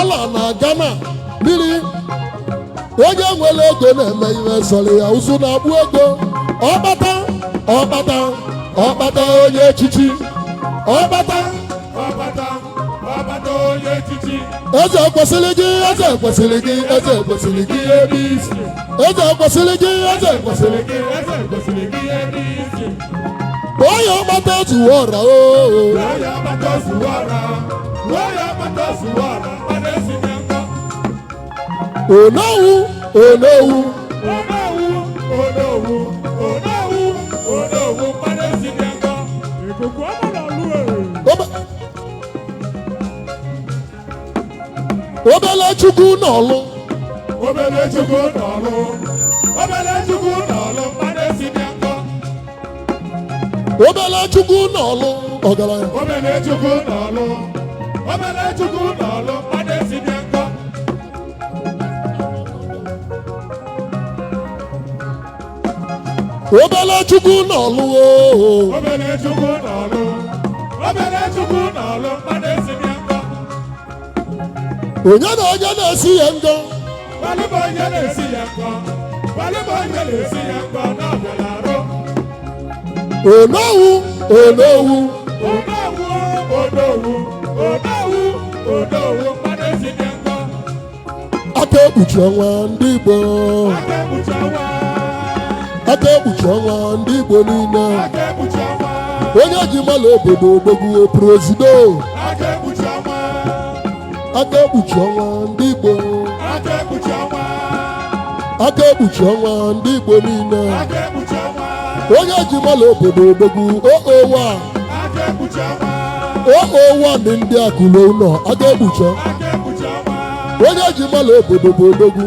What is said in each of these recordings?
dollar na Ghana mmiri onye nwere ego na-eme ihe sọrọ ya ụzụ na-abụ ego ọkpata onye echichi ọkpata onye echichi eze kwesịrị gị ebe isi eze kwesịrị gị ebe isi onye ọkpata zuwa ọra onowu obele chukwu n'ọlụ ọgaranya obele chukwu n'ọlụ onye na onye na-esi ya ngọ onowu aka ekpuchi ọnwa ndị Igbo aka ekpuchi ọnwa ndị Igbo niile onye ji mala obodo odogwu prezido aka ekpuchi ọnwa ndị Igbo aka ekpuchi ọnwa ndị Igbo niile onye ji mala obodo odogwu owa ndị akụlo ụlọ aka ekpuchi onye ji mala obodo bụ odogwu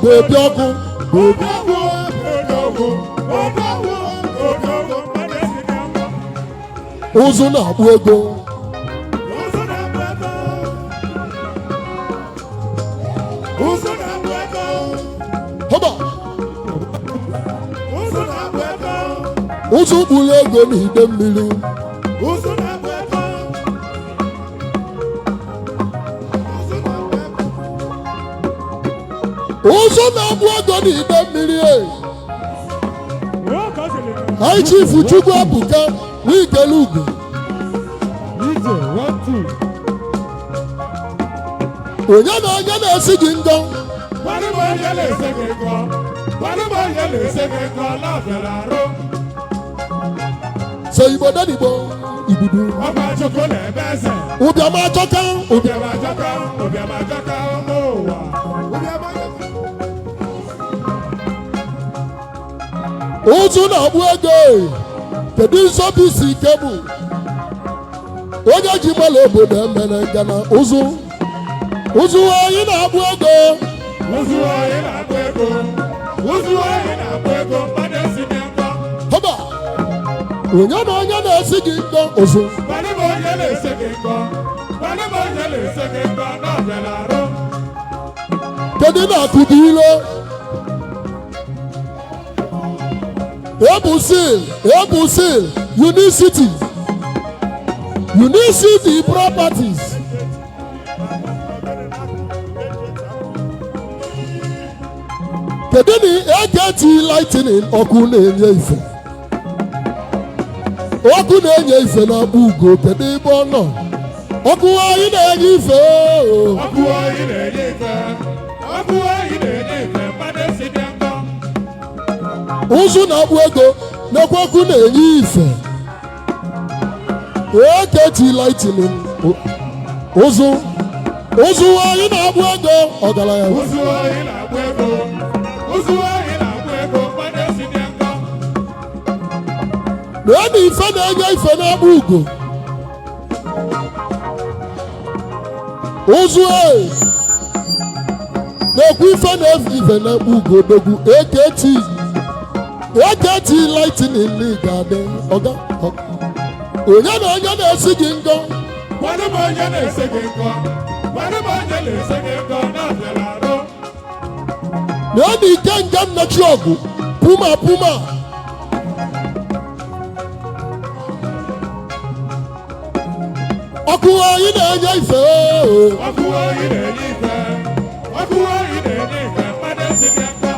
bebi ọkụ ụzụ na-akpụ ego ụzụ kpụrụ ego n'ide mmiri ụzụ na-akpụ ego n'ide mmiri anyị chifu Chukwu Ebuka Wikele Ugwu onye na onye na-esi gị ngọ so Igbo Igbo Igbudu ụbịam achọka ụzụ na-agbu ego kedu nsọpụ isi ike bụ onye ji mala obodo emere Ghana ụzụ anyị na-agbu ego haba onye na onye na-esi gị ngọ ụzụ kedu na-akụ gị ilo Ebusil, Unicity Properties. Kedu ni AKT Lightning ọkụ na-enye ife? Ọkụ na-enye ife na Bugo kedu ebe ọ nọ? Ọkụ anyị na-enye ife. Ụzụ na-akpụ ego n'ekwe ọkụ na-enye ife AKT Lightning ụzụ anyị na-akpụ ego ọgaranya na ife na-enye ife na-akpụ ugo ụzụ na-ekwu ife na-efe ife na-akpụ ugo dogwu AKT Lightning ga-adị ọga onye na onye na-esi gị ngọ na ọ dị ike nga nnachi ọgụ puma Ọkụ anyị na-enye ife. Ọkụ anyị na-enye ife. Ọkụ anyị na-enye ife. Mmadụ esighị nkọ.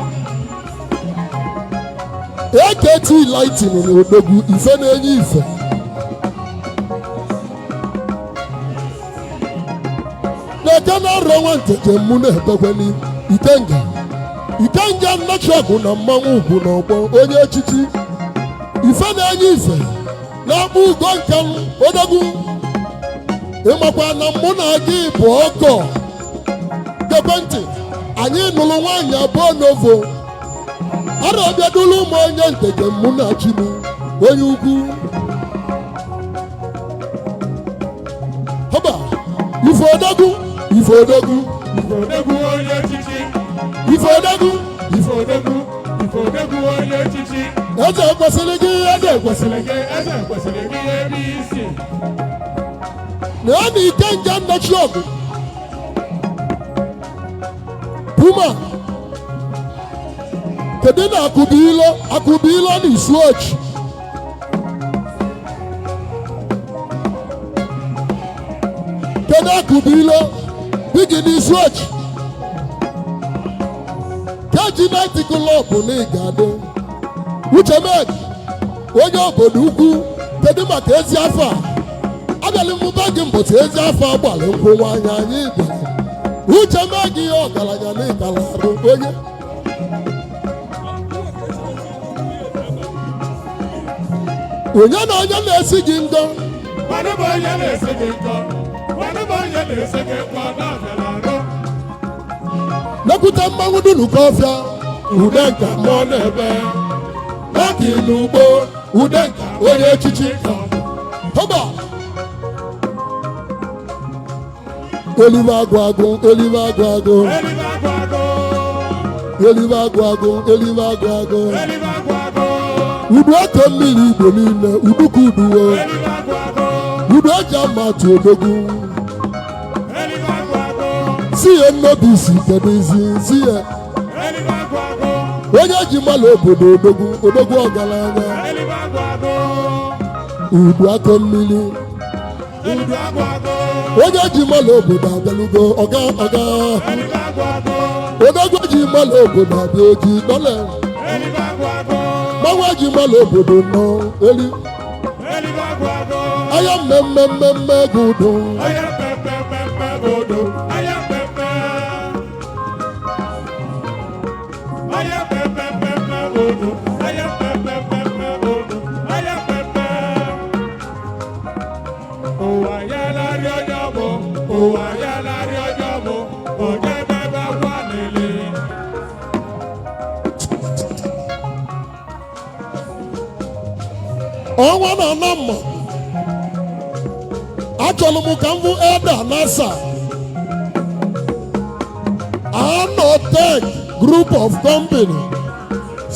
AKT lighting n'odogwu ife na-enye ife. Na-eke na Aro Nwanteje mụ na-ebekweli Ikenga. Ikenga nnachọgụ na mmanwụ ugwu n'ọgbọ onye echichi. Ife na-enye ife na-akpụ ugo nke odogwu. Ịmakwa na mụ na gị bụ ọgọ. Gebe ntị, anyị nụrụ nwaanyị abụọ n'ovo. Ara ọbịadụlụ ụmụ onye Nteje mụ na chi m onye ugwu. Haba, ife odogwu, ife odogwu. Ife odogwu onye echichi. Ife odogwu, Ife odogwu. Ife odogwu onye echichi. eze kwesịrị gị, eze kwesịrị gị. Eze kwesịrị gị ebe isi. Na ya na Ikenga nnachọgụ. Puma. Kedu na akụbilo na isu ochi. Kedu akụbilo bigi na isu ochi. Keji na-etikulọpụ na ịga-adị. Uche Meg, onye obodo ukwu, kedu maka ezi afọ a? Abịala mmụba gị mbọchị ezi afọ agbalị nkwụ nwaanyị anyị bịara. Uche Meg ihe ọgaranya na ịkala arụ onye. Onye na onye na-esi gị ngọ. Nwanne m onye na-esi gị nkọ. Nwanne m onye na-esi gị nkọ na-abịala arụ. Lekwute mmanwụ dunu kọfịa. Udenka mmụọ na-ebe. N'aka n'ugbo. Udenka onye echichi nkọ. Họba. Elibe agụ agụ, elibe agụ agụ. Elibe agụ agụ. Elibe agụ agụ, elibe agụ agụ. Elibe agụ agụ. Udu aka mmiri Igbo niile, uduka uduwo. Elibe agụ agụ. Udu eji ama atụ odogwu. Elibe agụ agụ. Si ya nnobi isi kedụzi, si ya. Elibe agụ agụ. Onye ji mmalụ obodo odogwu ọgaranya. Elibe agụ agụ. Udu aka mmiri. Udu agụ agụ. Onye ji mmalụ obodo abịalugo ọga. Elibe agụ agụ. Odogwu ji mmalụ obodo abịa oji dọla. Elibe agụ agụ. Mmanwụ ji mmalụ obodo nọ eli. Elibe agụ agụ. Aya mmemme gị udo. Aya mmemme odo. Aya mmemme. Aya mmemme odo. Aya mmemme odo. Aya mmemme. Ụwa ya larị onye ọmụ. Ụwa ya larị onye ọmụ. Onye mebe akwa lele. Ọnwa na-ana mma. Achọrọ m ka m bụ Eda Nasa. Anotech Group of Company.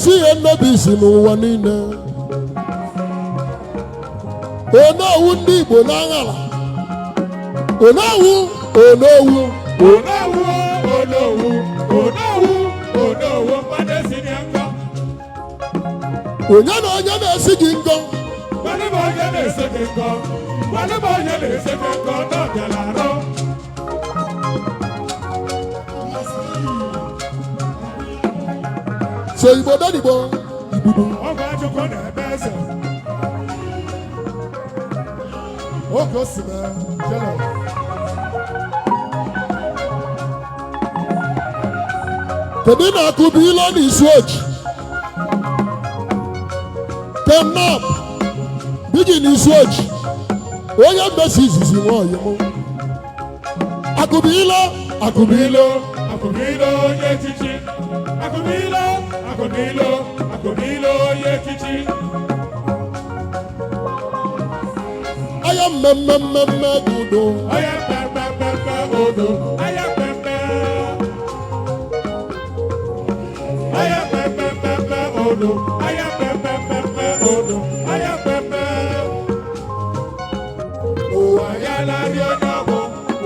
Si ya nnobi isi n'ụwa niile. Onowu ndị Igbo n'aghara. Onowu. Onowu, mmadụ esighị nkọ. Onye na onye na-esi gị ngọ. Nwanne m onye na-esi gị nkọ. Nwanne m onye na-esi gị nkọ n'ọbịala arụ. So Igbo dadigbo Igbudu. Ọgụ Achukwu na-eme eze. Oge o si mee jelo. Kedu na-akụbu ilo na isu ochi. Kenap bigi na isu ochi. Onye mmesi izizi nwaanyị mụ. Akụbilo. Akụbilo onye echichi. Akụbilo onye echichi. Aya mmemme gị udo. Aya mmemme odo. Aya mmemme. Aya mmemme odo. Aya mmemme odo. Aya mmemme. Ụwa ya narị onye ọgbọ.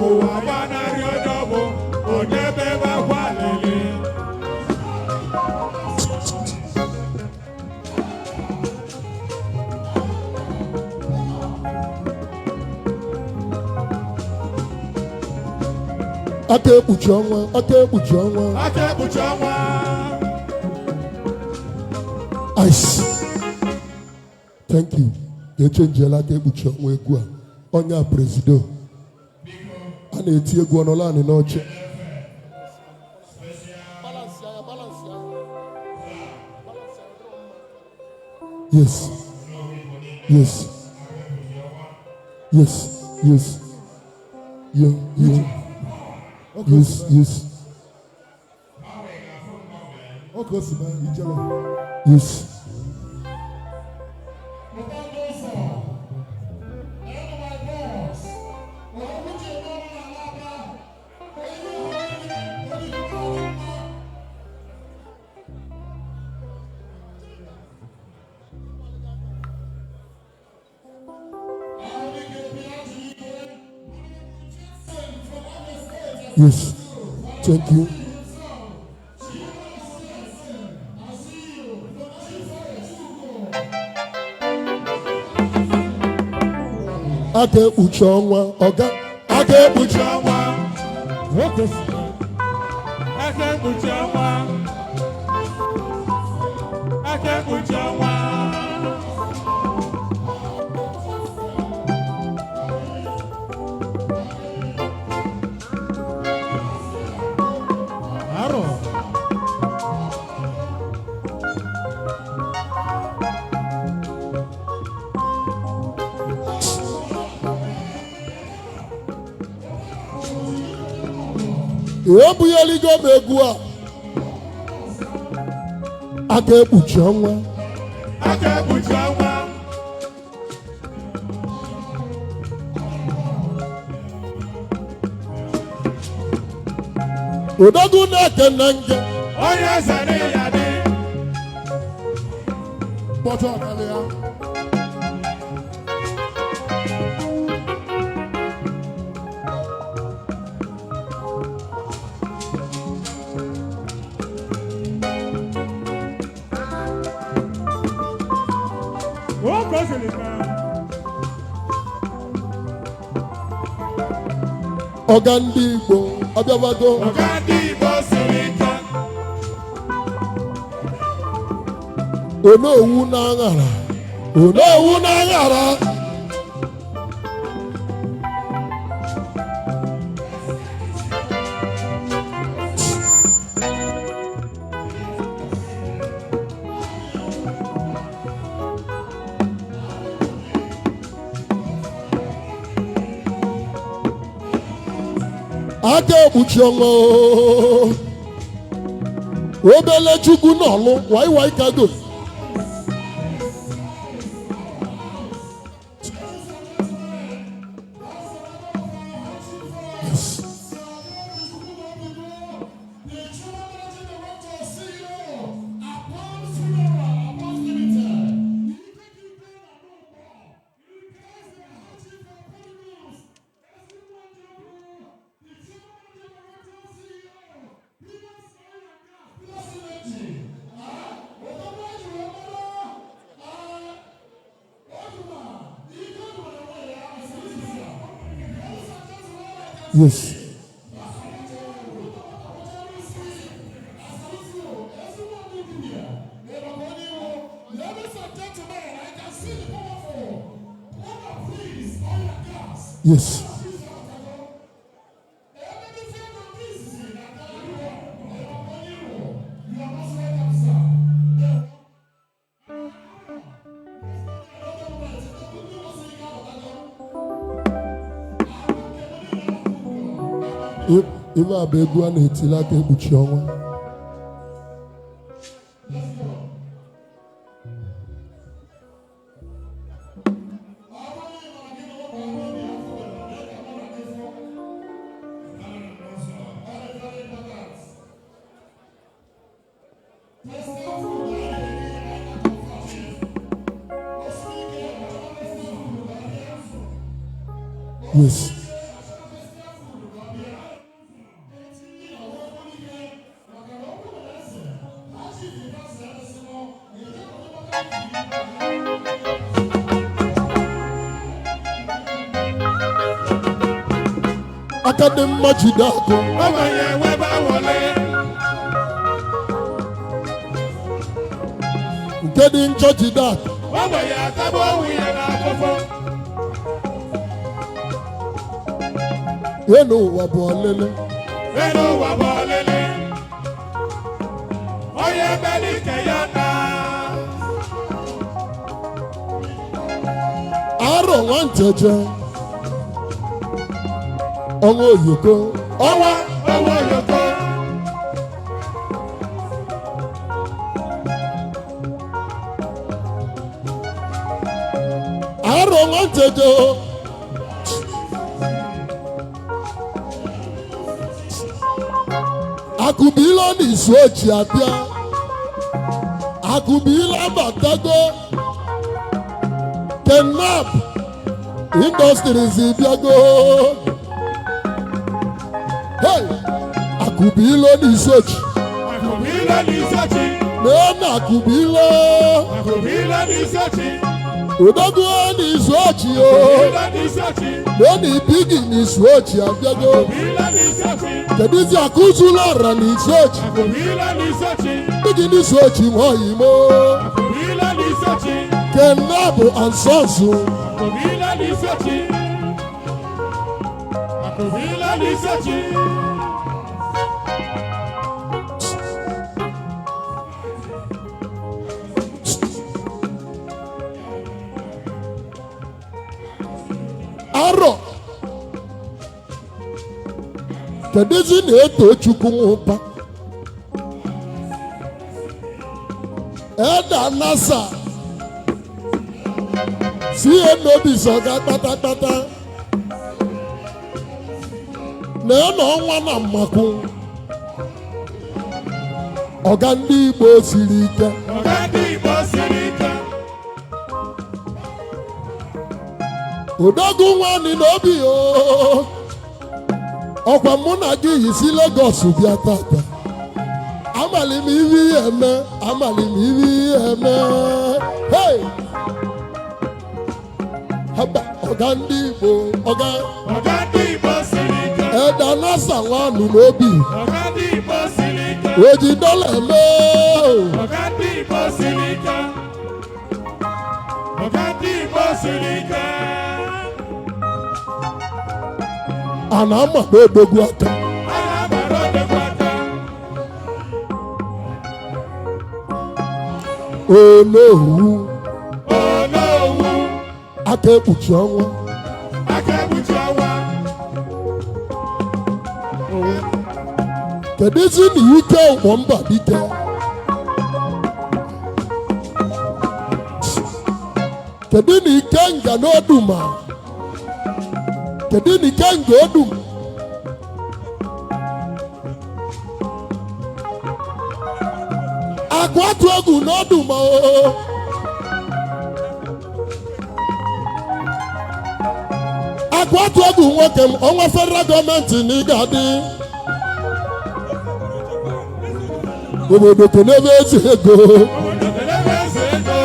Ụwa ya narị onye ọgbọ. Onye bebe akwa lele. aka ekpuchi ọnwa, aka ekpuchi ọnwa. aka ekpuchi ọnwa. Ice. Thank you. Echenjela aka ekpuchi ọnwa egwu a. Onye presido. A na-eti egwu ọnọla anyị n'oche. Yes. Yes. Yes. Yes. Yeah. Yeah. Yes. Yes. Yes. Yes. Thank you. Aka ekpuchi ọnwa ọga. Aka ekpuchi ọnwa. aka ekpuchi ọnwa. aka ekpuchi ọnwa. Aro. Ebugheligo m egwu a. Aka ekpuchi ọnwa. aka ekpuchi ọnwa. Odogwu na-ekene nge. onye eze ya dị. Kpọtụ ọkala ya. Ọga ndị Igbo abịabago. ọga ndị Igbo siri ike. Onowu na-aṅara. Onowu na-aṅara. Aka ekpuchi ọnwa. Obele Chukwu n'ọlụ waiwai kago. Yes. Yes. Ife a bụ egwu a na-etili aka ekpuchi ọnwa. Yes. aka dị mma jide akụ Ogbenye nwebe awọle. nke dị njọ jide akụ Ogbenye ataba owu ya n'afụfụ. enu ụwa bụ ọlele Elu ụwa bụ ọlịlị. Onye mere ike ya na. Aro Nwanteje ọnwa oyoko Ọnwa ọnwa oyoko. Aro Nwanteje akụbila n'izu oji abịa akụbila batago kenap industries bịago hey akụbila n'izu oji Akụbila n'isochi. mee na akụbila Akụbila n'isochi. odogo n'izu oji o Akụbila n'isochi. mee na ibigi n'izu oji abịago Akụbila n'isochi. kedụzi akụzula ọra n'izu oji Akụbila n'isochi. ibigi n'izu oji nwaoyi mo Akụbila n'isochi. kenap ansọnsụ Akụbila n'isochi. Akụbila n'isochi. arọ kedụzi na-eto chukwu nwụba eda nasa si ihe n'obi zọga kpatakpata na ya na ọnwa na mmakwu ọga ndị Igbo siri ike Ọga ndị Igbo siri ike. odogwu nwanyị n'obi o ọkwa mụ na gị yisi Lagos bịa tata amali m ihe ihe eme amali m ihe ihe eme hey haba ọga ndị Igbo ọga Ọga ndị Igbo siri ike. eda nasa nwanụ n'obi Ọga ndị Igbo siri ike. oji dọla eme Ọga ndị Igbo siri ike. Ọga ndị Igbo siri ike. a na-amakwa odogwu aka A na-agbara odogwu aka. onowu Onowu. aka ekpuchi ọnwa Aka ekpuchi ọnwa. kedụzi na ike ụgbọ mba dike kedu na ike nga n'oduma kedu na ike nga odum akụ atụ egwu n'oduma o akụ atụ egwu nwoke m ọnwa federal gọọmenti na ị ga-adị obodo kenebe ezi ego Obodo kelebe eze ego.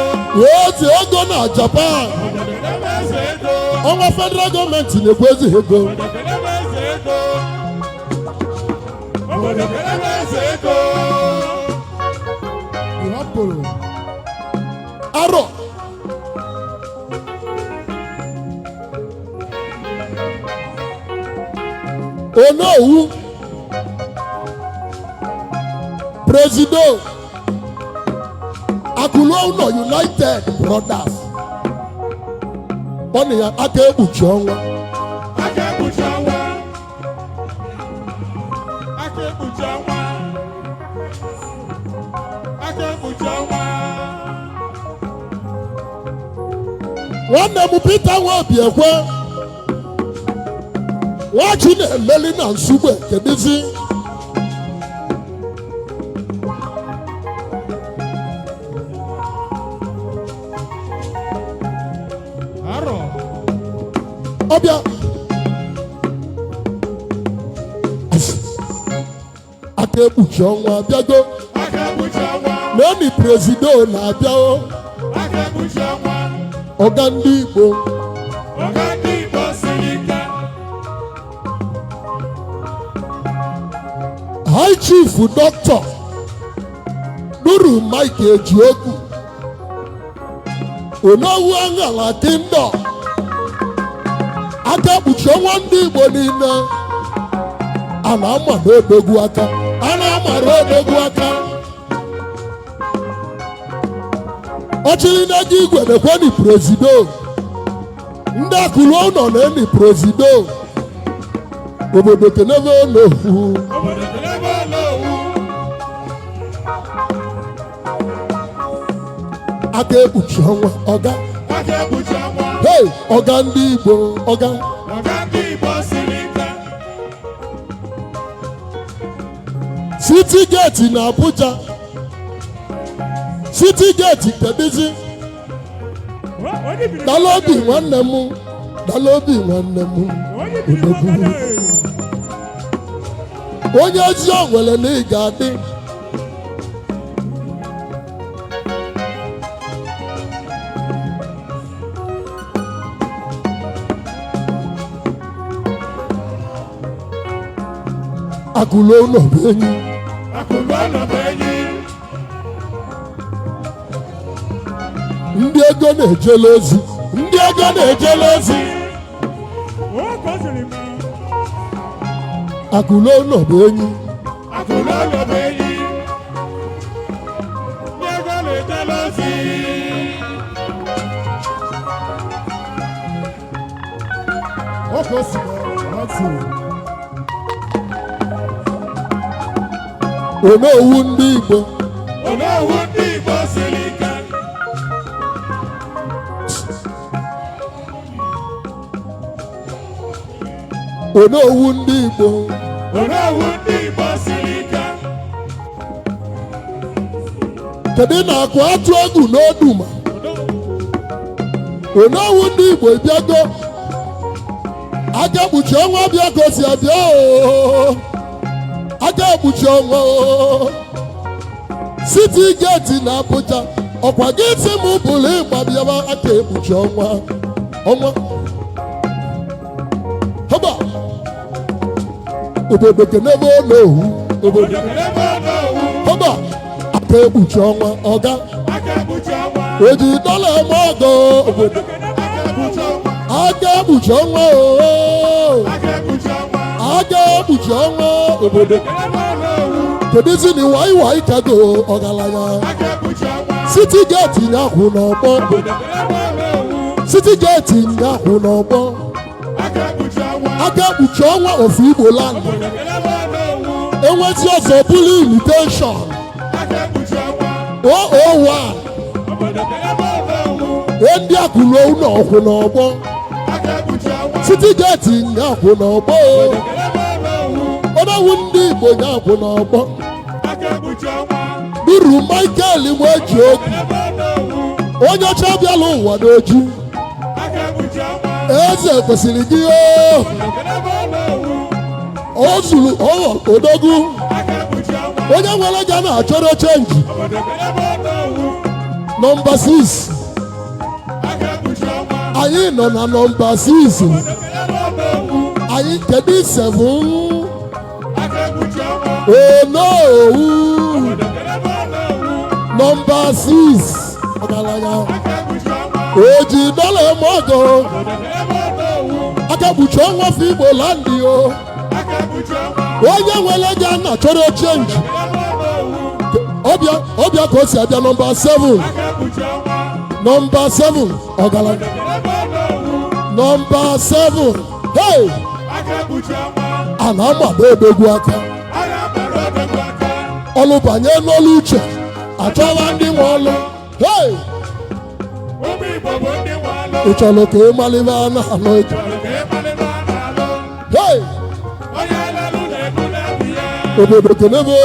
ezi ego na Japan Obodo kelebe eze ego. ọnwa federal gọọmenti na-ekwu ezi ego Obodo kelebe eze ego. Obodo kelebe eze ego. arọ onowu presido akụlụụlọ United Brothers ọ na ya aka ekpuchi ọnwa Aka ekpuchi ọnwa. Aka ekpuchi ọnwa. Aka ekpuchi ọnwa. nwanne m Peter Nwobiekwe nwachi na-emeli na Nsugbe kedụzi Arọ. ọbịa aka ekpuchi ọnwa bịago Aka ekpuchi ọnwa. naeni presido na-abịa Aka ekpuchi ọnwa. ọga ndị Igbo Ọga ndị Igbo siri ike. High Chief Dr. Nuru Mike Ejiogu Onowu Angala Kingdom aka kpuchi ọnwa ndị Igbo niile a na-ama n'odogwu aka ọchịrị na-ego igwe na-ekweni prezido ndị akụrụ ụlọ na-eni prezido obodo kenebe n'ofu aka ekpuchi ọnwa ọga hey ọga ndị Igbo ọga City Gate na Abuja City Gate kedizi dalobi nwanne m odogwu onye ezi onwere na ị ga-adị akụlụ ụlọ bụ enyi ndị ego na-ejele ozi akụlụ ụlọ bụ enyi Onowu ndị Igbo siri ike Onowu ndị Igbo siri ike kedu na-akụ atụ egwu n'Oduma Onowu ndị Igbo bịago aka kpuchi ọnwa bịa ka o si abịa aka ekpuchi ọnwa City Gate na Abuja ọkwa gị isi m bụrụ ịgba bịaba aka ekpuchi ọnwa haba obodo kenebe n'ohu haba aka ekpuchi ọnwa ọga oji dọla eme ọgọ obodo aka ekpuchi ọnwa aka ekpuchi ọnwa obodo kedizi ni wai kago ọgaranya City Gate nyakwụ n'ọgbọ City Gate nyakwụ n'ọgbọ aka ekpuchi ọnwa of Igbo land enwezi ọzọ bụrụ invitation 001 ndị akụrụ ụlọ ọkwụ n'ọgbọ City Gate nyakwụ n'ọgbọ Onowu ndị Igbo nyakwụ n'ọgbọ Nuru Michael Ejiogu onye ọcha bịala ụwa n'oju eze kwesịrị gị o zuru odogwu onye nwere ga na-achọrọ chenji nọmba 6 anyị nọ na nọmba 6 anyị kedu 7 Onowu nọmba 6 ọgaranya oji dọla eme ọgọ aka kpuchi ọnwa for Igbo land onye nwere ga na-achọrọ chenji ọbịa ka o si abịa nọmba 7 ọgaranya nọmba 7 hey a na-amado odogwu aka ọlụbanye n'olu uche achọwa ndị nwe ọlụ hey ị chọrọ ka ị malibe a na-alụ hey obodo kenebe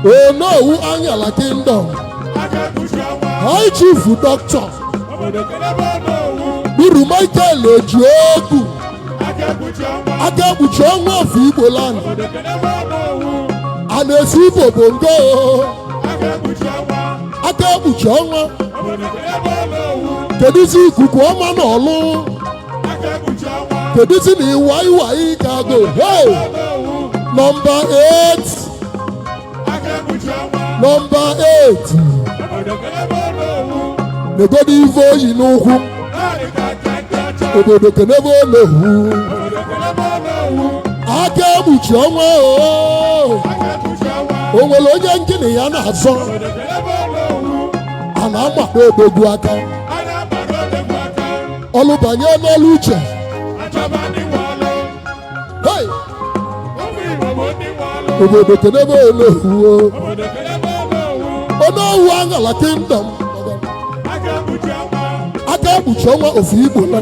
Onowu Angala Kingdom High Chief Dr. Nuru Michael Ejiogu aka ekpuchi ọnwa of Igbo land a na-esi Igbo bongo aka ekpuchi ọnwa kedizi ikuku ọma n'ọlụ kedizi na iwai gago hey Number 8. Number 8. Negodi ivo yi n'ukwu. Obodo kenebe olewu. Aka ekpuchi ọnwa o. O nwere onye nkịnị ya na-azọ. A na-amado odogwu aka. Ọlụbanye n'ọlụ uche. Hey! Obodo kenebe olewu o. Onowu Angala Kingdom. Aka ekpuchi ọnwa ofu Igbo na.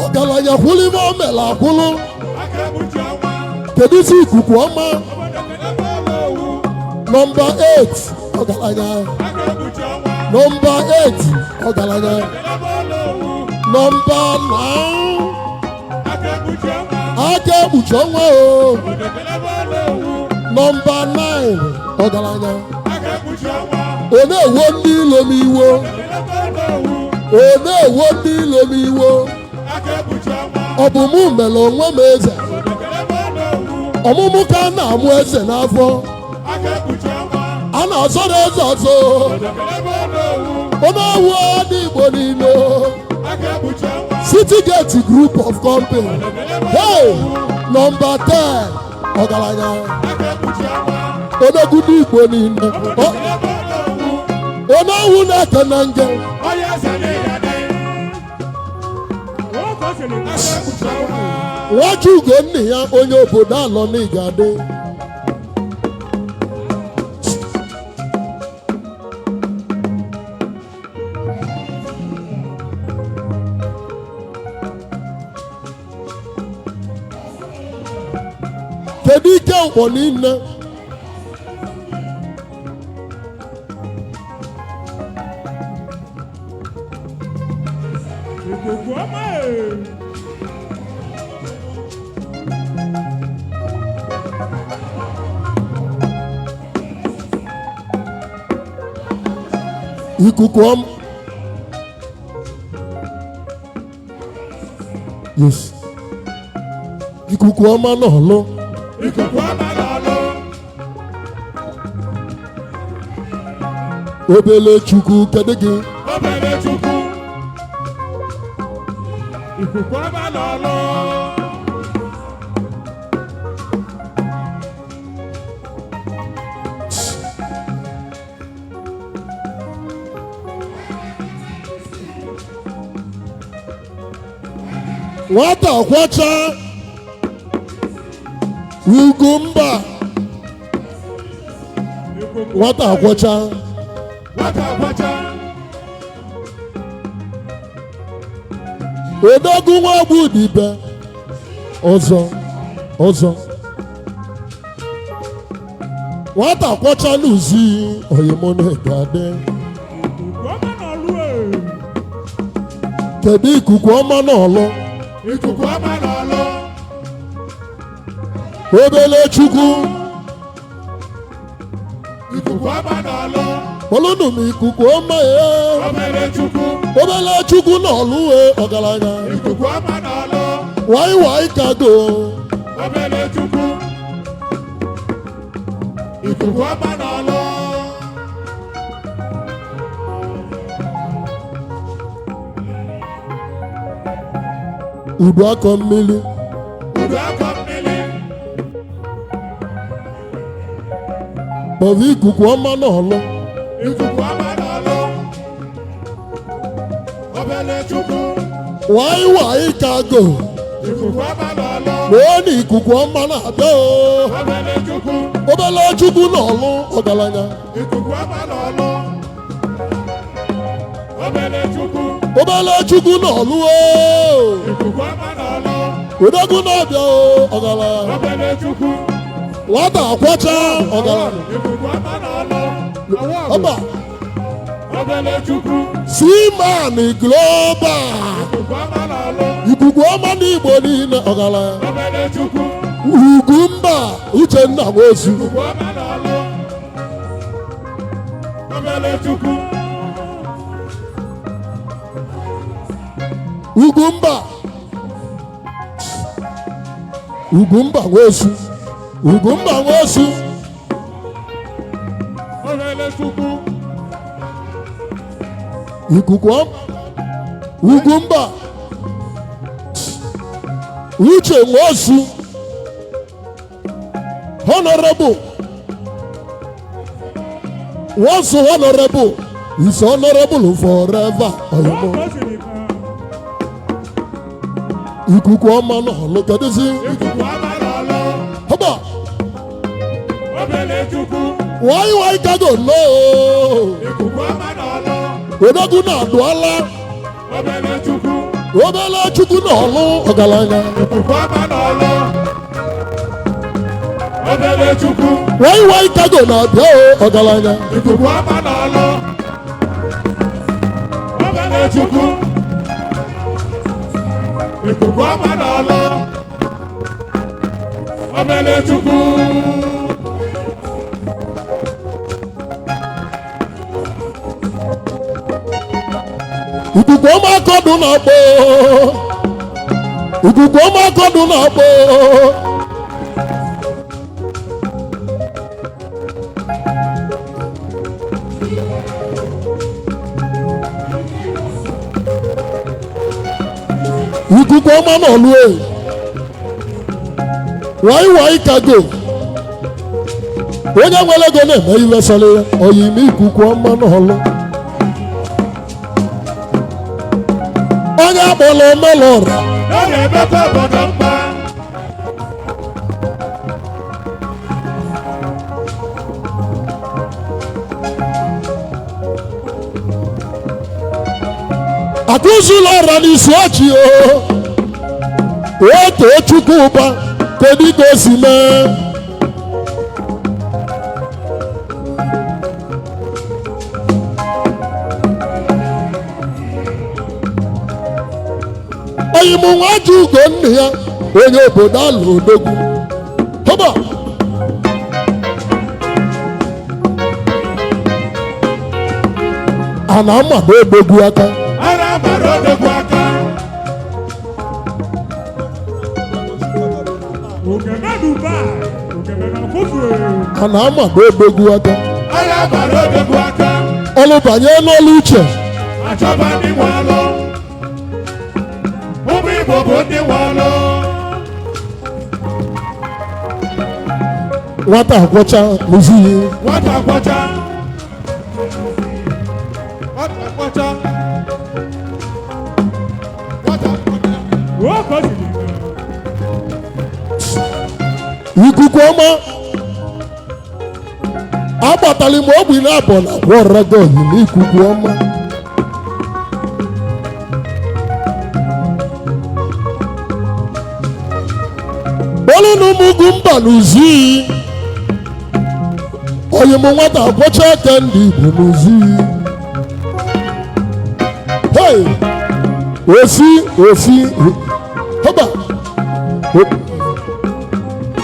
Ọgaranya kwụlụ ime o mere akwụlụ. Kedu isi ikuku ọma? Number 8 ọgaranya. Number 8 ọgaranya. Number 9 aka ekpuchi ọnwa o. Number 9 ọgaranya. Ọ na-ewo ndị ilo m iwo. Ọ na-ewo ndị ilo m iwo. Ọ bụ mụ mere onwe m eze. Ọmụmụ ka a na-amụ eze n'afọ. A na-azọrọ eze ọzọ. Ọ na-ewu ndị Igbo niile. City Gate Group of Company. Hey! Number 10 ọgaranya. Odogwu ndị Igbo niile. Ọ na-ewu na-eke na nge. Nwaji Ugonna ya onye obodo alọ n'Igade. Kedu ike ụkpọ niile? Ikuku ọma. Yes. Ikuku ọma n'ọlụ. Ikuku ọma n'ọlụ. Obele Chukwu kedu gị? Obele Chukwu. Ikuku ọma n'ọlụ. Nwata kwacha Ugumba. Nwata kwacha. Odogwu nwa Agbudibe. Ọzọ. Nwata kwacha n'uzi oyimone gade. Kedu ikuku ọma n'ọlụ? Ikuku ọma n'ọlụ. Obele Chukwu. Ikuku ọma n'ọlụ. Olunu m ikuku ọma ya. Obele Chukwu. Obele Chukwu n'ọlụ ọgaranya. Ikuku ọma n'ọlụ. Wai kago. Obele Chukwu. Ikuku ọma n'ọlụ. Udu akọ mmiri. Udu akọ mmiri. Bọ̀bí ikuku ọma n'ọlụ. Ikuku ọma n'ọlụ. Obele Chukwu. Wai kago. Ikuku ọma n'ọlụ. Wee na ikuku ọma na-abịa o. Obele Chukwu. Obele Chukwu n'ọlụ ọgaranya. Ikuku ọma n'ọlụ. Obele Chukwu. Obele Chukwu n'ọlụ o. Ikuku ọma n'ọlụ. Odogwu na-abịa o ọgaranya. Obele Chukwu. Nwata akwacha ọgaranya. Ikuku ọma n'ọlụ. Ọba. Obele Chukwu. Seaman Global. Ikuku ọma n'ọlụ. Ikuku ọma n'Igbo niile ọgaranya. Obele Chukwu. Ugumba Uchenna Nwosu. Ikuku ọma n'ọlụ. Obele Chukwu. Ugumba Nwosu. Ugumba nwosu. Obele Chukwu. Ikuku Ugumba. Uche nwosu. Honorable. Once honorable is honorable forever. Ikuku ọma náà ló kẹ́dí sí. Ikuku ọma náà lọ. Haba. Obele Chukwu. Wáyíwáyí kágò lóò. Ikuku ọma náà lọ. Odogwu náà dùn ọ́lá. Obele Chukwu. Obele Chukwu náà lụ ọ̀gàlànyà. Ikuku ọma náà lọ. Obele Chukwu. Wáyíwáyí kágò náà bịa o ọ̀gàlànyà. Ikuku ọma náà lọ. Obele Chukwu. Ikuku ọma náà lọ. Obele Chukwu. Ikuku ọma akọdụ na-akpọ. Ikuku ọma akọdụ na-akpọ. Ikuku ọma n'ọlụ e. Wáyíwáyí kago. Onye nwere ego na-eme iwe sọrọ ya. Oyime ikuku ọma n'ọlụ. Onye akpọrọ omelụ ọra. Ọ na-emekwa obodo mma. Akụzula ọra n'isi ọchị o. Otu Chukwu ụba kedu ka o si mee. Oyimụ nwa ji ugo nne ya onye obodo alụ odogwu. Haba. A na-amado odogwu aka. Ara mara odogwu aka. Ogene Dubai. Ogene na Kofu. A na-amado odogwu aka. Ara mara odogwu aka. Ọlụ banye n'ọlụ uche. Achọba ndị nwe ọlụ. Ụmụ Igbo bụ ndị nwe ọlụ. Nwata akwọcha n'uziyi. Nwata kwọcha. Nwata kwọcha. Nwata kwọcha. Nwata kwọcha. Ikuku ọma. Agbatali m ogbi na-abọ na gwọrọgo oyime ikuku ọma. Olu n'umugu mba n'uziyi. Oyime nwata akwọcha aka ndị Igbo n'uziyi. Hey! Osi. Haba.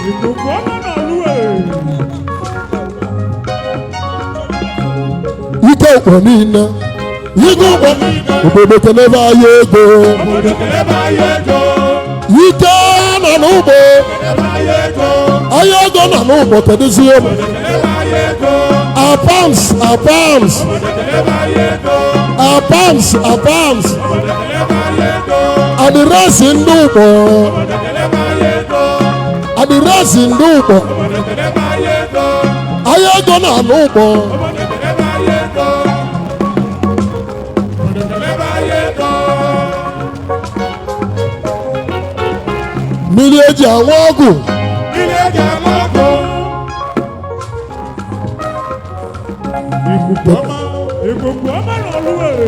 Ikuku ọma n'ọlụ e. Ike ụkpọ niile. Ike ụkpọ obodo kelebe anyị ego. Obodo kelebe anyị ego. Ike nọ n'ụgbọ. Kelebe anyị ego. Anyị ego nọ n'ụgbọ kedụzie m. Obodo kelebe anyị ego. Apams. Obodo kelebe anyị ego. Apams. Obodo kelebe anyị ego. Adịrịsị ndị ụgbọ. Obodo kelebe anyị ego. Adịrịsị ndị ụgbọ. Obodo kelebe anyị ego. Anyị ego nọ n'ụgbọ. Obodo kelebe anyị ego. Obodo kelebe anyị ego. Mmiri eji anwụ ọgwụ. Mmiri eji anwụ ọgwụ. Ikuku ọma n'ọlụ e.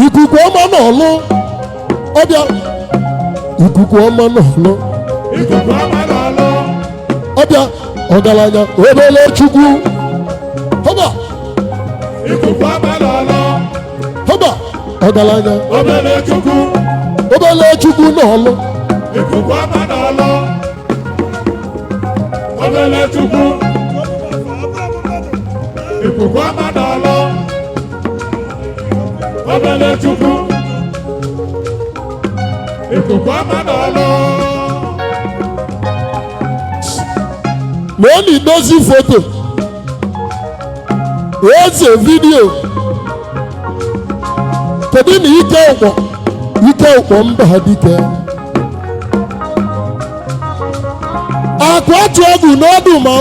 Ikuku ọma n'ọlụ. Ọbịa. Ikuku ọma n'ọlụ. Ikuku ọma n'ọlụ. Ọbịa. Ọgaranya obele Chukwu. Haba. Ikuku ọma n'ọlụ. Haba. Ọgaranya Obele Chukwu. obele Chukwu n'ọlụ. Ikuku ọma n'ọlụ. Obele Chukwu. Ikuku ọma n'ọlụ. Obele Chukwu. Ikuku ọma n'ọlụ. na dozi foto eze vidio kedu na ike ụkpọ mba dike akwatu egwu n'ọdụma o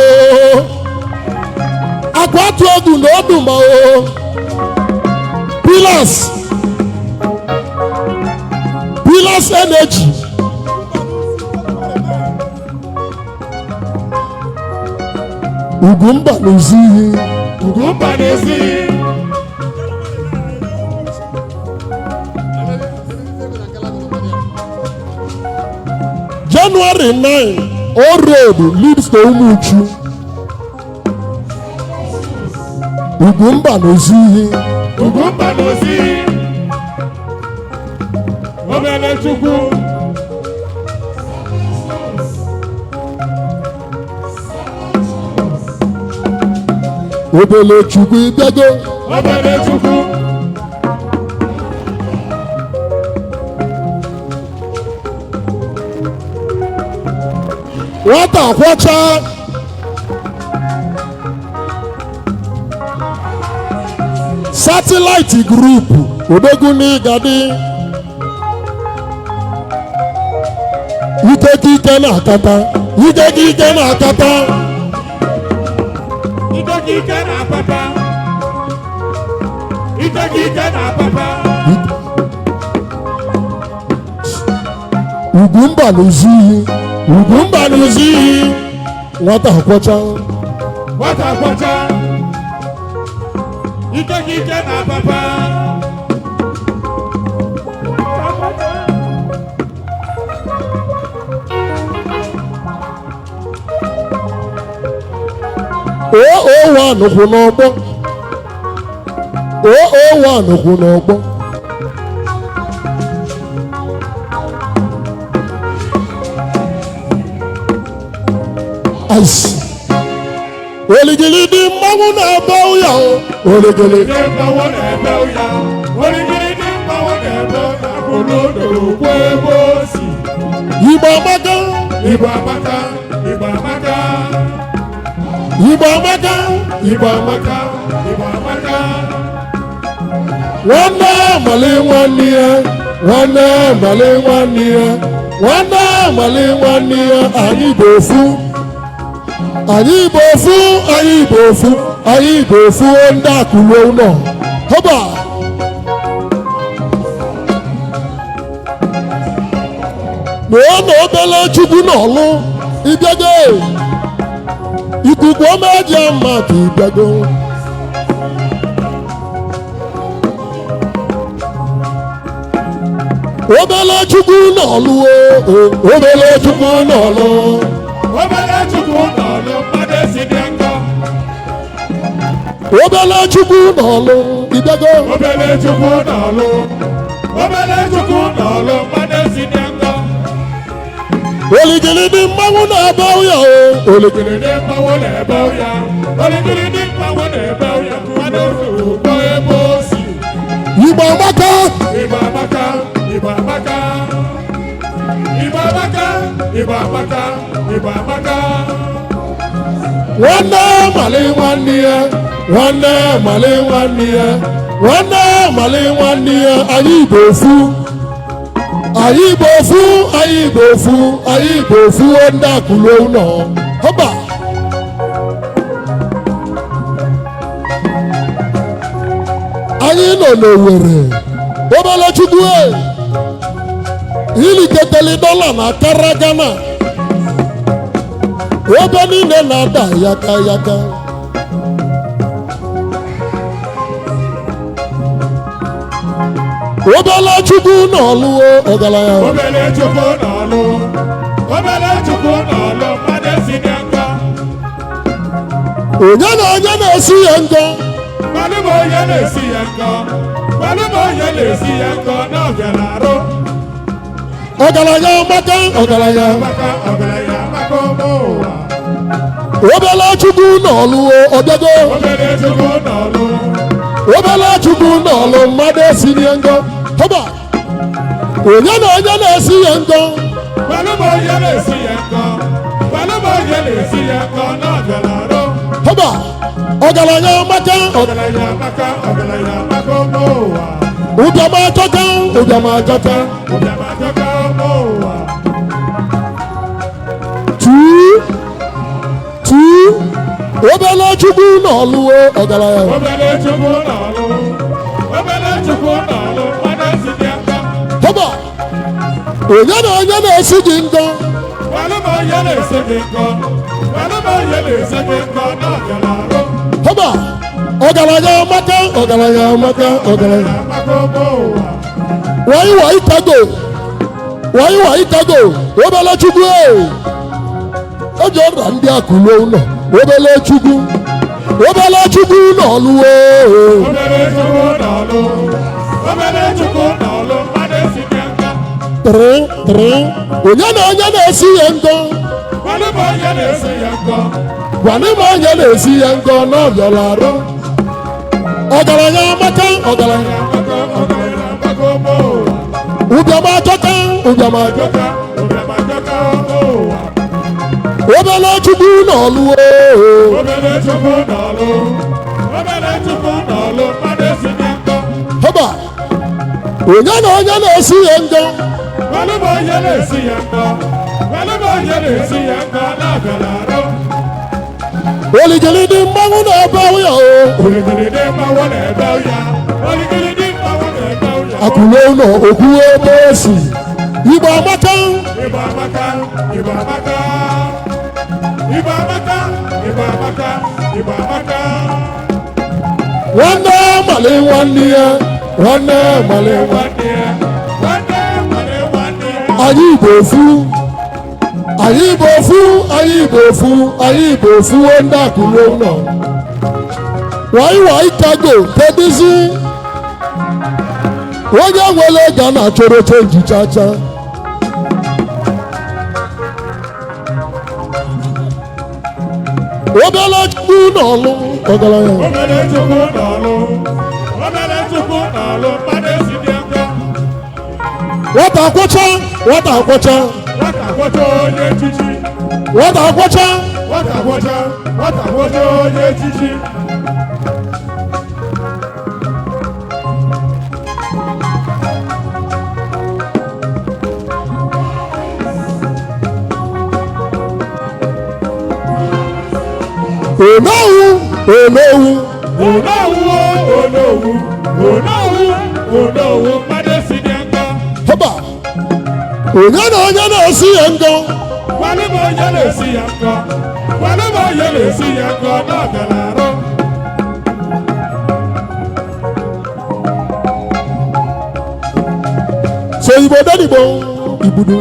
akwatu egwu n'ọdụma o pillars energy Ugwumba n'ozi ihe January 9 all road leads to Umuchu Ugwumba n'ozi ihe Obele Chukwu Obele Chukwu ibego Obele Chukwu nwata kwacha satellite group Odoguni Gadi ike na akata Ugwumba n'ozi iyi nwata akwacha ike na papa kwụ n'ọgbọ oligili dị mmanwụ na-ebe ụya oligili dị mmanwụ na-ebe ụya Igbo amaka nwanne amali nwanne ya anyị bụ ofu ndị akụrụ ụlọ họba na obele Chukwu n'ọlụ ịbịago ikuku ọma eji ama ka ịbịago obele Chukwu n'ọlụ ịbịago oligili dị mmanwụ na-ebe ụya Igbo amaka nwanne amali nwanne ya anyị bụ ofu ndị akụrụ ụlọ họba anyị nọ n'Owerri obele Chukwu iliketeli dọla na kara Ghana ebe niile na-ada yaka obele Chukwu n'ọlụ ọgaranya obele Chukwu n'ọlụ mmadụ si dị ngọ onye na-esi ya ngọ onye na-esi ya ngọ n'ọbịara arụ ọgaranya maka ụwa obele Chukwu n'ọlụ ọbịago obele Chukwu n'ọlụ mmadụ esi ya ngọ họba onye na-esi ya ngọ onye na-esi ya ngọ Haba, ọgaranya maka ụbịama achọta ụbịama achọta. Obele Chukwu n'ọlụwo ọgaranya. Haba, onye na onye na-esi gị ngọ. Haba, ọgaranya maka ọgaranya maka ọgaranya. Wayi tago obele Chukwu o ji ọra ndị akụlo ụlọ obele Chukwu n'ọlụwo. Onye na onye na-esi ya ngọ. Gwanị m onye na-esi ya ngọ n'ọbịala arụ. Ọgaranya maka ọgaranya. Ụbịama achọta ụbịama achọta. Obele Chukwu n'ọlụwo. Haba, onye na onye na-esi ya ngọ. Oligili dị mmanwụ na-ebe ya o. Akụlo ụlọ okwu ebe esi. Igbo amaka. Nwanne mali nwanne ya. Anyị Igbo ofu. Anyị Igbo ofu ndị akụlo ụlọ. Wayi tago kedụzi. Onye nwere ga na-achọrọ chenji chacha. Obele Chukwu n'ọlụ ọgaranya. Nwata akwọcha onye echichi. Nwata akwọcha onye echichi. Haba, onye na onye na-esi ya ngọ. So Igbo denigbo ibudu.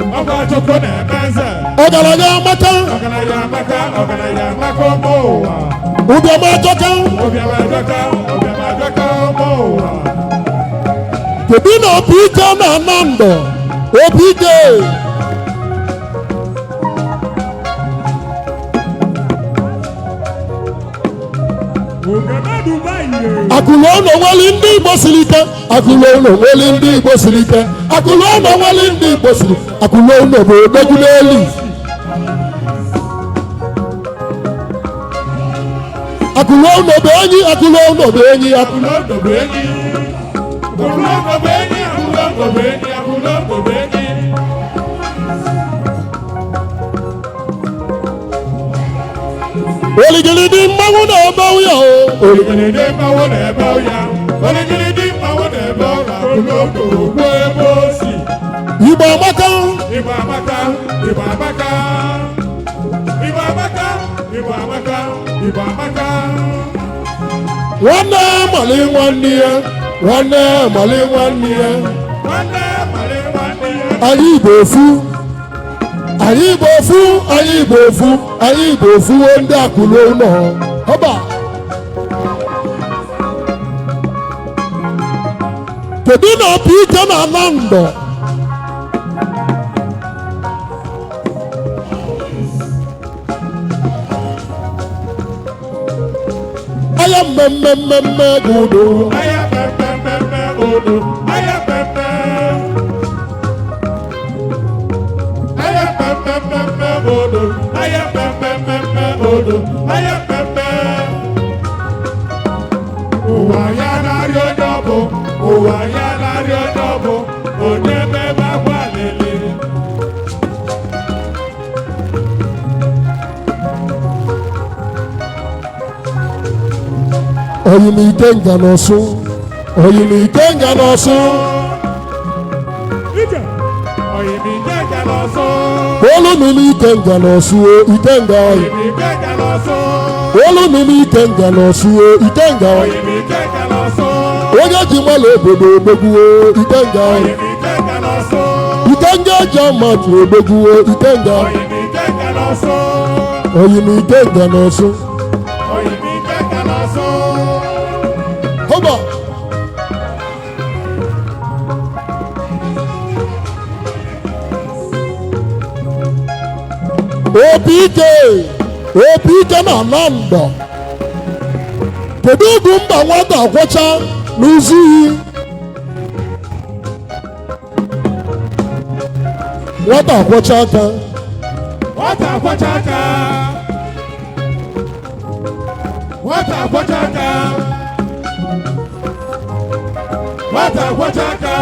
Ọgaranya maka. Ụbịama achọta. Kedu na opi ike na-ana ndọ? Opi ike. Akụlo ụlọ nwere ndị Igbo siri ike. Akụlo ụlọ nwere ndị Igbo siri ike. Akụlo ụlọ nwere ndị Igbo siri. Akụlo ụlọ bụ odogwu n'elu. Akụlo ụlọ bụ enyi. Akụlo ụlọ bụ enyi. Oligili dị mmanwụ na-ebe ya o. Igbo amaka. Nwanne mali nwanne ya. Anyị Igbo ofu. Anyị Igbo ofu ndị akụlo ụlọ. Haba, kedu na opi ike na-ana ndọ? Aya mmemme gudo. odo, aya pepe odo, aya pepe. Ụwa ya narị onye ọbụ, ụwa ya narị onye ọbụ, onye mebe akwa lele. Oyimike nga n'ọsụ, oyimike nga n'ọsụ. Oyimike nga n'ọsụ. Olu mimi ike nga n'ọsụ, ike nga oyi. Oyimike nga n'ọsụ. Olu mimi ike nga n'ọsụ, ike nga oyi. Oyimike nga n'ọsụ. Onye ji mmalụ obodo omegbuo, ike nga oyi. Oyimike nga n'ọsụ. Ike nga eji amatụ omegbuo, ike nga oyi. Oyimike nga n'ọsụ. Oyimike nga n'ọsụ. Oyimike nga n'ọsụ. Hoba. Opi ike na Anambra. Kedu ugwu mba nwata akwọcha n'ụzọ iyi? Nwata akwọcha aka. Nwata akwọcha aka. Nwata akwọcha aka. Nwata akwọcha aka.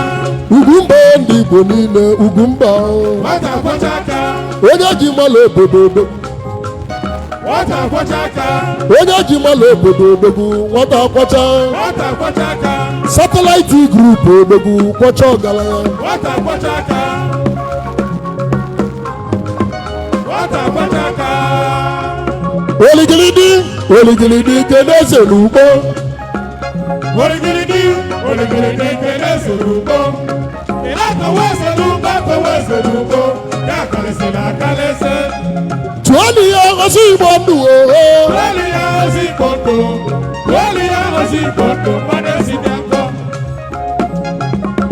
Ugwumba ndị Igbo niile, Ugwumba. Nwata akwọcha aka. Onye ji mmalụ obodo obodo. Nwata akwọcha aka. Onye ji mmalụ obodo obodo, nwata akwọcha. Nwata akwọcha aka. Satellite group obodo kwọcha ọgaranya. Nwata akwọcha aka. Nwata akwọcha aka. Oligilidi keneze n'ugbo. Oligilidi keneze n'ugbo. Ịna-akọwa eze n'ugbo, akọwa eze n'ugbo. Ya kalịsị na akalịsị. Tụọlị ya ozi Igbo ndụ oho. Tụọlị ya ozi Igbo ndụ. Tụọlị ya ozi Igbo ndụ. Mmadụ esi dị nkọ.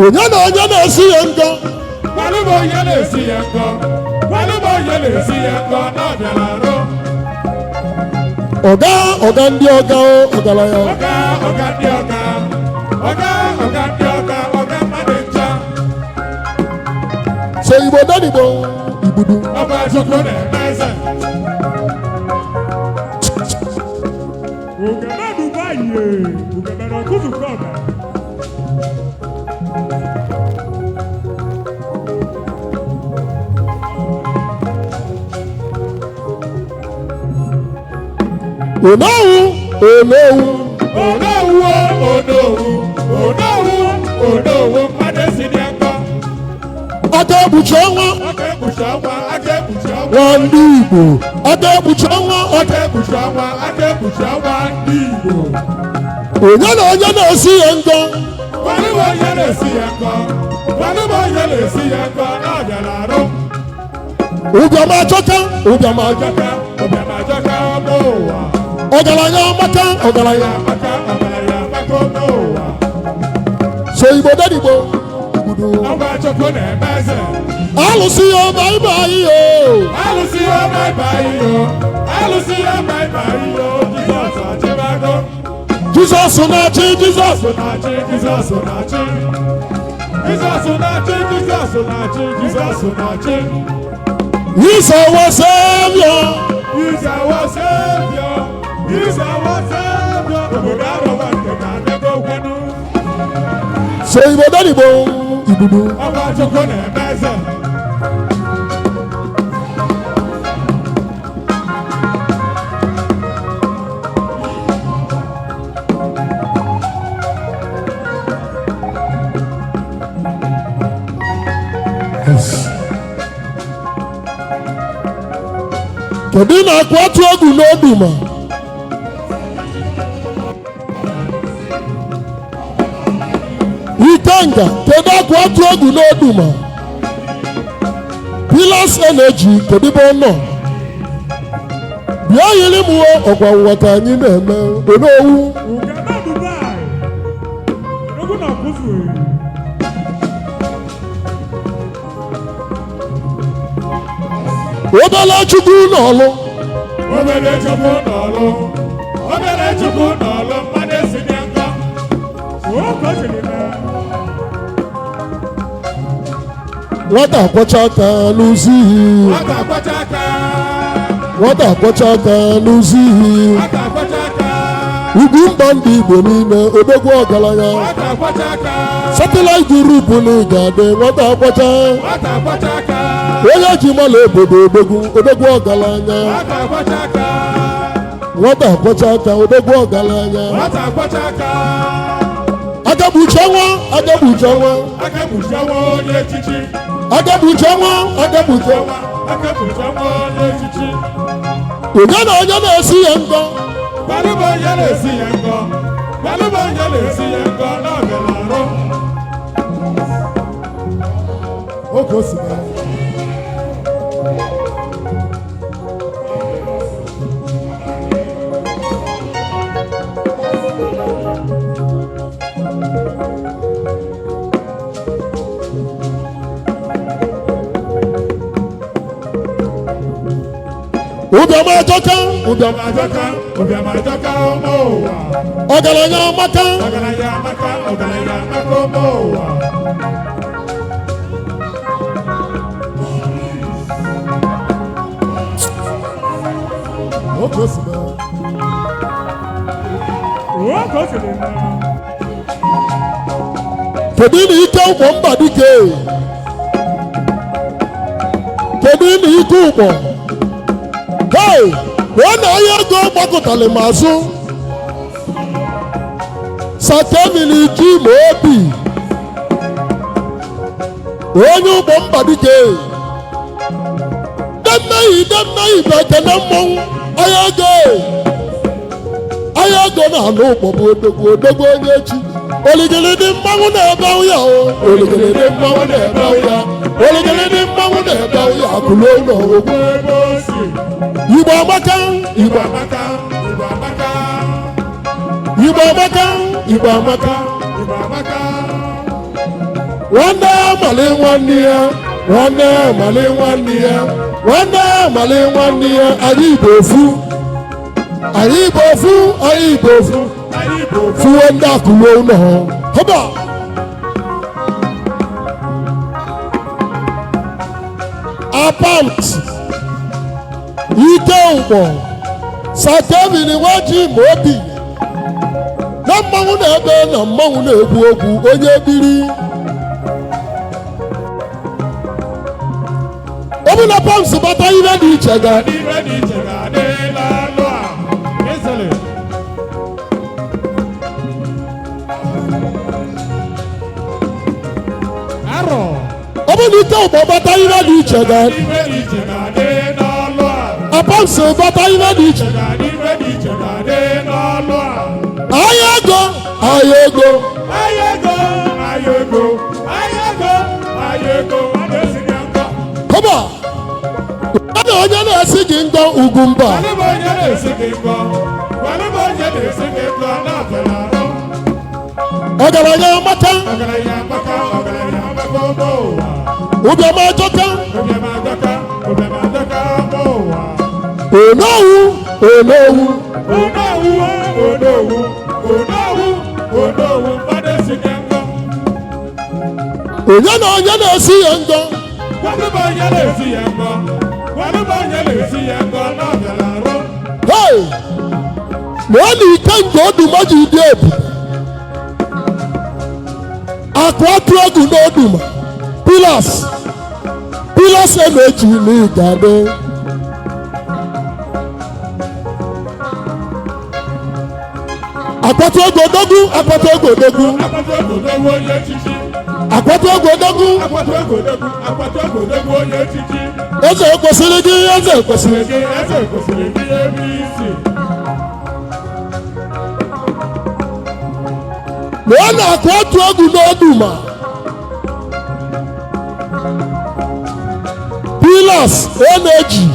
Onye na onye na-esi ya nkọ. Gbalụba onye na-esi ya nkọ. Gbalụba onye na-esi ya nkọ na ọ bịara arụ. Ọga ndị ọga ọgaranya. Ọga ndị ọga. Ọga ndị ọga. Ọga mmadụ ncha. So Igbo danigbo igbudu. Ọba Chukwu na-eme eze. Ugebe Dubai ye. Ugebe na ọkụzụ kọba. Onowu. Mmadụ esi dị nkọ. Aka ekpuchi ọnwa. Aka ekpuchi ọnwa. Nwa ndị Igbo. Aka ekpuchi ọnwa. Aka ekpuchi ọnwa. Aka ekpuchi ọnwa ndị Igbo. Onye na onye na-esi ya nkọ. Gbalụba onye na-esi ya nkọ. Gbalụba onye na-esi ya nkọ na ọ bịara arụ. Ụbịam ajọka. Ụbịam ajọka n'ụwa. Ọgaranya amaka. Ọgaranya amaka n'ụwa. So Igbo danigbo igbudu. Ọba Chukwu na-eme eze. Alụsị ya baibai yo. Alụsị ya baibai yo. Alụsị ya baibai yo. Jizọs achịbago. Jizọs na-achị. Jizọs na-achị. Jizọs na-achị. Jizọs na-achị. Jizọs na-achị. Jizọs na-achị. He's our Savior. He's our Savior. He's our Savior. Obodo arụwa nke na-adịgo kwenu. So Igbo danigbo igbudu. Ọba Chukwu na-eme eze. Kedu na-akụ atụ egwu n'Oduma? Ikenga, kedu akụ atụ egwu n'Oduma? Pillars Energy, kedu ebe ọ nọ? Bịa yiri m ọgwa ụwa ka anyị na-eme Onowu. Ugebe Dubai. Ego na ọkụzụ. Obele Chukwu n'ọlụ. Obele Chukwu n'ọlụ. Obele Chukwu n'ọlụ. Mmadụ esi dị nkọ. nwata kwọcha aka n'ụzọ ihe nwata kwacha aka nwata kwọcha aka n'ụzọ ihe nwata kwacha aka ugwu mba ndị Igbo niile odogwu ọgaranya nwata kwacha aka satellite group n'Igade nwata kwọcha nwata kwacha aka onye ji mala obodo odogwu ọgaranya nwata kwacha aka nwata kwọcha aka odogwu ọgaranya nwata kwacha aka agabucha nwa agabucha nwa akabucha nwa onye echichi agabucha nwa agabucha akabucha nwa onye echichi onye na onye na-esi ya ngọ gbalụba onye na-esi ya ngọ gbalụba onye na-esi ya ngọ n'ọbịala arụ oge osimiri ụbịam ajọka ụbịam ajọka ụbịam ajọka ụmụ ụwa ọgaranya amaka ọgaranya amaka ọgaranya amaka ụmụ ụwa oge osimiri oge osimiri kedu na ike ụgbọ mba dike kedu na ike ụgbọ hey wee na onye ego gbakọtara m azụ sakemili ji ma obi onye ụgbọ mba dike demmeyi bụ ekene mmọnwụ onye ego na-anụ ụgbọ bụ odogwu onye echi oligilidi mmanwụ na-ebe ụya oligilidi mmanwụ na-ebe ụya oligilidi mmanwụ na-ebe ụya akụlụ ụlọ ogwu Igbo amaka Igbo amaka Igbo amaka Igbo amaka Igbo amaka Igbo amaka nwanne amali nwanne ya nwanne amali nwanne ya nwanne amali nwanne ya anyị Igbo ofu anyị Igbo ofu anyị Igbo ofu anyị Igbo ofu fuwe ndị akụlụ ụlọ haba apant ike ụgbọ sakemini nwaji ma obi na mmanwụ na-ebe na mmanwụ na-egwu egwu onye biri ọ bụ na pams bata ihe dị iche ga ibe dị iche ga-adị n'alụ a ezele arọ ọ bụ na ike ụgbọ bata ihe dị iche ga ibe dị iche ga-adị n'alụ a apams bata ihe dị iche ibe dị iche ga-adị n'alụ a ahịa ego ahịa ego ahịa ego ahịa ego ahịa ego ahịa ego a na-esi gị ngọ kọba a na onye na-esi gị ngọ ugwu mba gbalụba onye na-esi gị ngọ gbalụba onye na-esi gị ngọ na-abịala arụ ọgaranya amaka ọgaranya amaka ọgaranya amaka ụmụ ụwa ụbịam ajọka ụbịam adọka ụbịam adọka ụmụ ụwa onowu onowu onowu mmadụ esi gị ngọ onye na onye na-esi ya ngọ gbalụba onye na-esi ya ngọ gbalụba onye na-esi ya ngọ na-abịala arụ hey na ọ na ike nke oduma ji dị ebu akụ atụ egwu n'oduma pilas emeji n'Igade akwatu ego odogwu akwatu ego odogwu onye echichi akwatu ego odogwu akwatu ego odogwu onye echichi eze kwesịrị gị eze kwesịrị gị eze kwesịrị gị ebe isi na ọ na-akụ atụ egwu n'oduma pilas emeji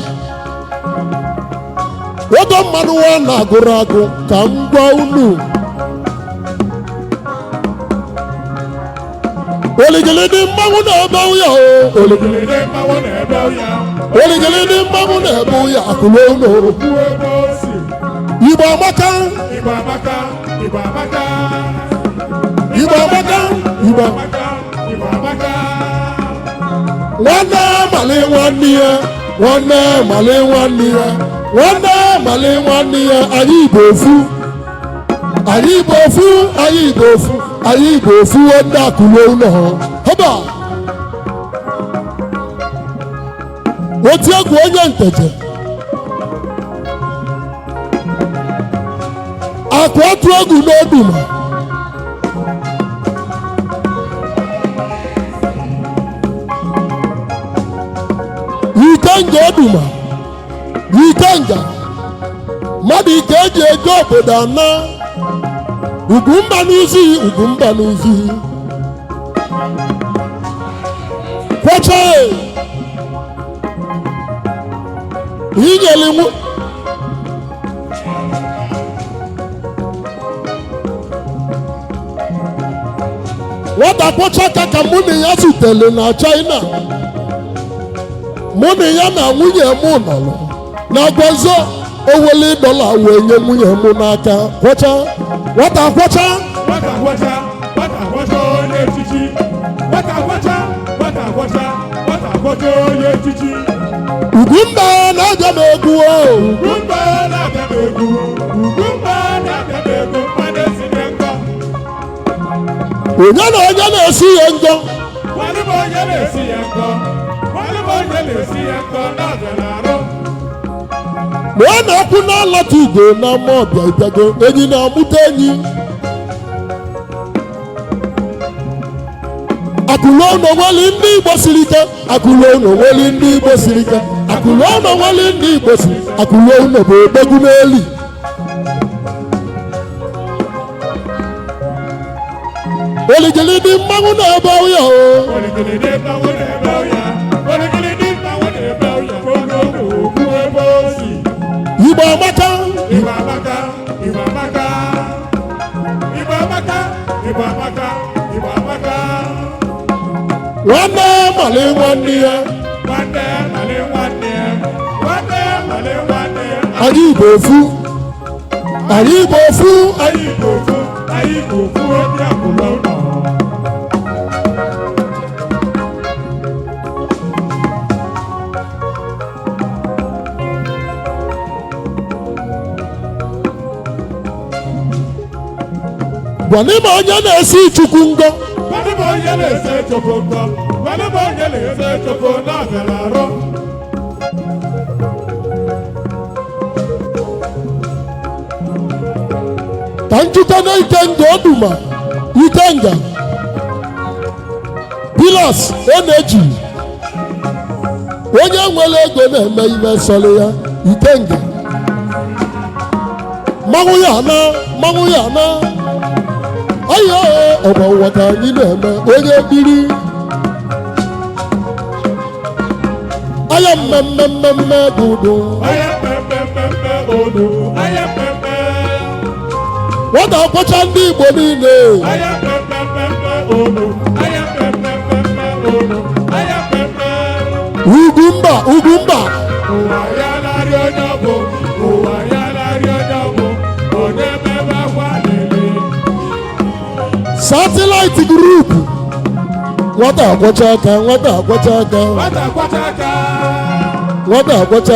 oge mmanụ nwa na-agụrụ agụ ka m gwa unu oligilidi mmanwụ na-ebe ụya oligilidi mmanwụ na-ebe ụya oligilidi mmanwụ na-ebe ụya akụlụ unu Igbo amaka Igbo amaka Igbo amaka Igbo amaka Igbo Igbo amaka nwanne mali nwanne ya nwanne mali nwanne ya nwanne mali nwanne ya anyị Igbo ofu anyị Igbo ofu anyị Igbo ofu anyị Igbo ofu ndị akụlo ụlọ haba otu egwu onye Nteje akụ otu egwu n'Oduma Ikenga Oduma Ikenga mmadụ ike eji ego obodo ana Ugwumba n'uzi Ugwumba n'uzi kwacha inyeli nwata kwacha ka mụ na ya zutere na China mụ na ya na nwunye m nọrọ na gwazo owele dọla wee nye nwunye m n'aka kwacha nwata kwacha onye echichi nwata kwacha onye echichi Ugwumba na-abịa m egwu Ugwumba na-abịa m egwu mmadụ esi na nkọ onye na onye na-esi ya ngọ onye na-esi ya nkọ na-abịa n'arụ ma ọ na-akwụ n'alata ugo na ama ọbịa ịbịago enyi na-amụta enyi akụlọnụ nwere ndị Igbo siri ike akụlọnụ nwere ndị Igbo siri ike akụlọnụ nwere ndị Igbo siri akụlọnụ bụ odogwumeli oligili dị mmanwụ na-ebe ụya Igbo amaka nwanne mali nwanne ya anyị Igbo ofu anyị Igbo ofu anyị Igbo ofu onye akwụla ụlọ gwana m onye na-esi Chukwu ngọ onye na-ese chukwu ngọ onye na-ese chukwu na-abịa n'arụ ka njụta na Ikenga Oduma Ikenga Pilas Energy onye nwere ego na-eme ihe sọrọ ya Ikenga mmanwụ ya na ayo ọgba ụwa ka anyị na-eme onye biri aya mmemme dudu nwata akwacha ndị Igbo niile Ugwumba satellite group nwata akwacha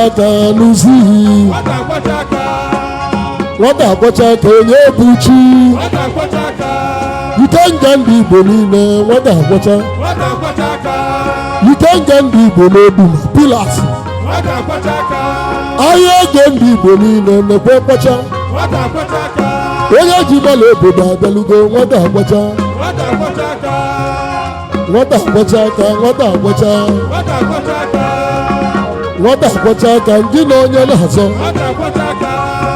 aka n'uzihi nwata akwacha aka onye ebuchi Ikenga ndị Igbo niile nwata akwacha Ikenga ndị Igbo n'Oduma Pilas ahịa ego ndị Igbo niile nekwe kwacha onye ji mala obodo abịalugo nwata akwacha aka ndị na onye na-azọ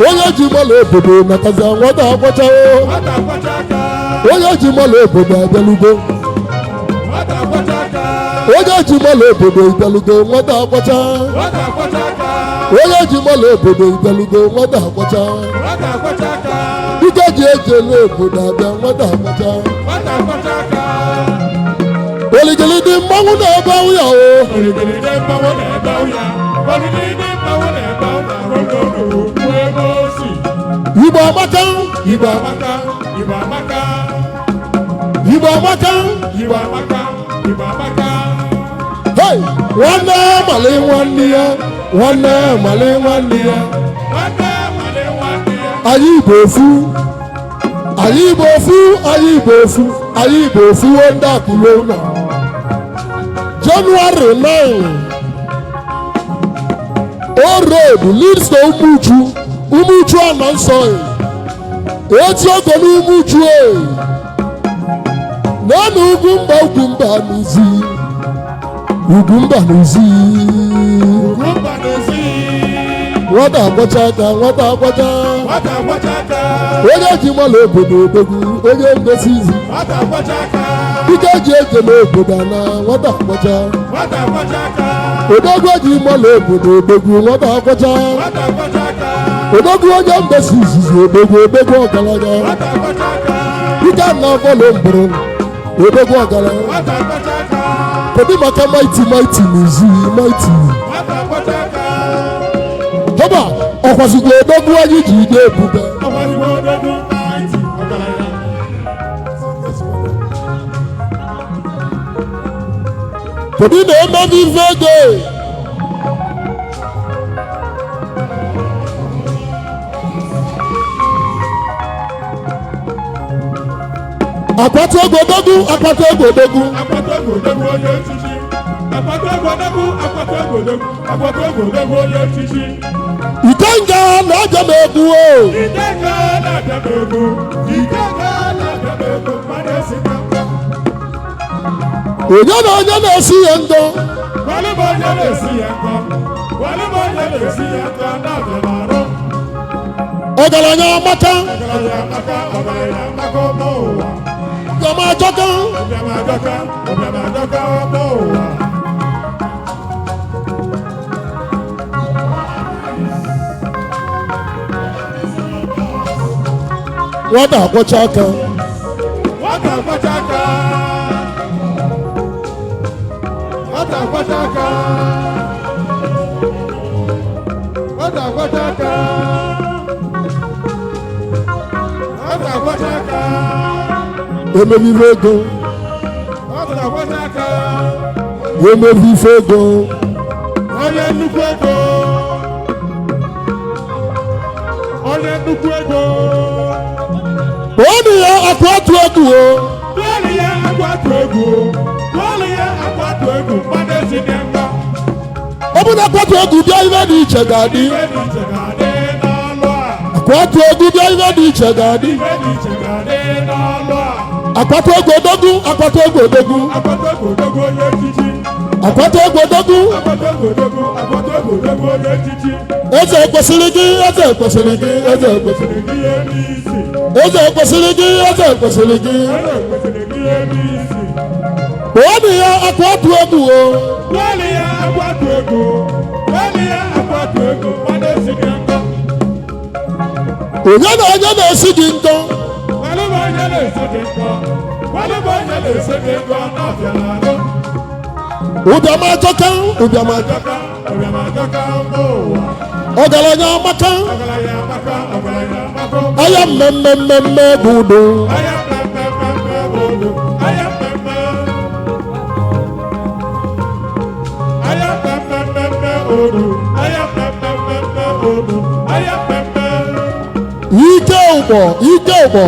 onye ji mala obodo nataza nwata akwacha onye ji mala obodo abịalugo onye ji mala obodo abịalugo nwata akwacha onye ji mala obodo abịalugo nwata akwacha ike ji ejele obodo abịa nwata akwacha oligili dị mmanwụ na-ebe ụya Igbo amaka hey nwanne mali nwanne ya nwanne mali nwanne ya anyị Igbo ofu anyị Igbo ofu anyị Igbo ofu anyị Igbo ofu ndị akụrụ ụlọ January 9 all road leads to Umuchu anọ nsọ eti ogo n'Umuchu n'ọnụ Ugwumba n'Izi Ugwumba n'Izi nwata agbacha aka onye ji mala obodo odogwu onye ngosi izi ike ji ekele obodo na nwata agbacha odogwu ji mala obodo odogwu nwata agbacha odogwu onye ngosi izizi odogwu ọgaranya ike na bọọlụ mbụrụ odogwu ọgaranya kedu maka maiti n'izi maiti haba ọkwazigbo odogwu anyị ji ide ebube kedu na-emebi ife ego akpata ego odogwu Ikenga na-abịa m egwu onye na onye na-esi ya ngo ọgaranya amaka ọbịamajọka nwata akwọcha aka emebibe ego emebi ife ego onye nnukwu ego onu ya akwatu egwu ọ bụ na akwatu egwu bịa ihe dị iche ga-adị akwatu egwu bịa ihe dị iche ga-adị akwatu egwu odogwu eze kwesịrị gị onu ya akwatu egwu onye na onye na-esi gị nkọ ụbịamajọka ọgaranya amaka aya mmemme bụ udo ike ụgbọ